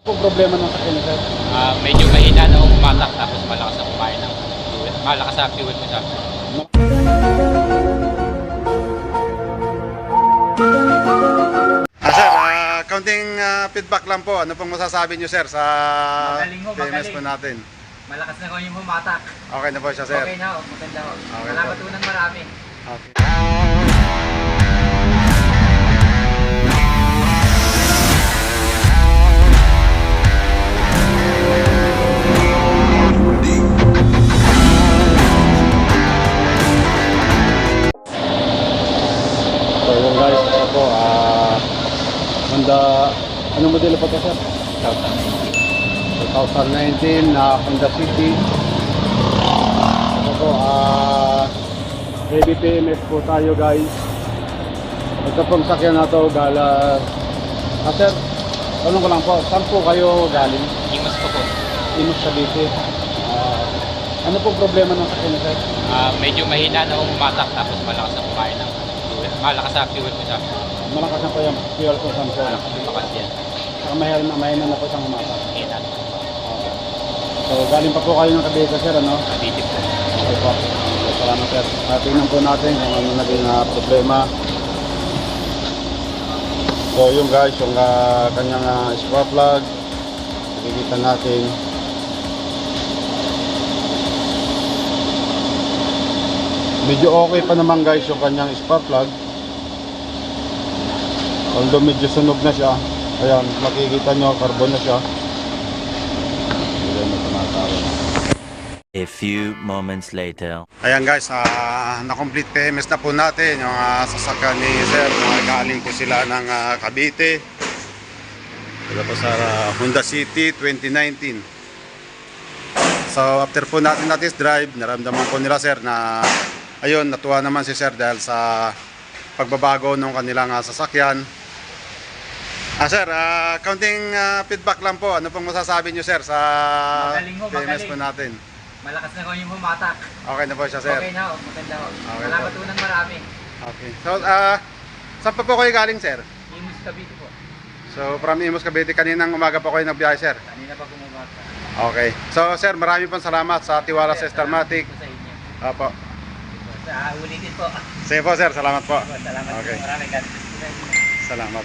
Kung problema ng sakyan, sir? Medyo mahina na umatak tapos malakas ang kumain ng fuel. Malakas ang fuel mo sa Sir, counting feedback lang po. Ano pong masasabi nyo, sir, sa Magaling ho, PMS magaling. po natin? Malakas na ko yung humatak. Okay na po siya, sir. Okay na ho, maganda ho. Okay Salamat po. po ng marami. Okay. So yun guys, ito po, Honda, anong modelo pa ito, sir? 2019 na Honda City. Ito po, heavy PMS po tayo guys. Ito pong sakyan na to, gala. Sir, tanong ko lang po, saan po kayo galing? Imas ko po. Imus Cavite. Ano pong problema ng sakyan, sir? Medyo mahina na umatak tapos malakas ang kumain ng fuel. Malakas ang fuel mo sa Malakas na po yung fuel consumption. malakas yan. Saka mahina na po siyang umasa. Mahina. So galing pa po kayo ng Cavite, sir, ano? Mabitip po. Okay po. So, salamat, sir. Tingnan po natin kung ano naging problema. So yung guys, yung kanyang spark plug, nakikita natin. Medyo okay pa naman guys yung kanyang spark plug. Although medyo sunog na siya. Ayan, makikita nyo, carbon na siya. Ayan, A few moments later. Ayan guys, na-complete PMS na po natin yung sasakyan ni sir. Galing po sila ng Cavite. Ito po sa Honda City 2019. So after po natin na test drive, naramdaman po nila sir na ayun, natuwa naman si sir dahil sa pagbabago ng kanilang sasakyan. Sir, counting feedback lang po. Ano pong masasabi nyo sir sa Magaling ho, PMS magaling. po natin? Malakas na ko yung humatak. Okay na po siya sir. Okay na ho, maganda ho. Okay Salamat po. po ng marami. Okay. So, saan pa po kayo galing sir? Imus Cavite po. So, from Imus Cavite, kaninang umaga pa kayo nagbiyahe sir? Kanina pa bumabata. Okay. So, sir, marami pong salamat sa tiwala sa Starmatic. Salamat po sa inyo. Opo. Ulitin po. Sige po sir, salamat po. Salamat Okay. po. Marami. God bless po sa inyo. Salamat.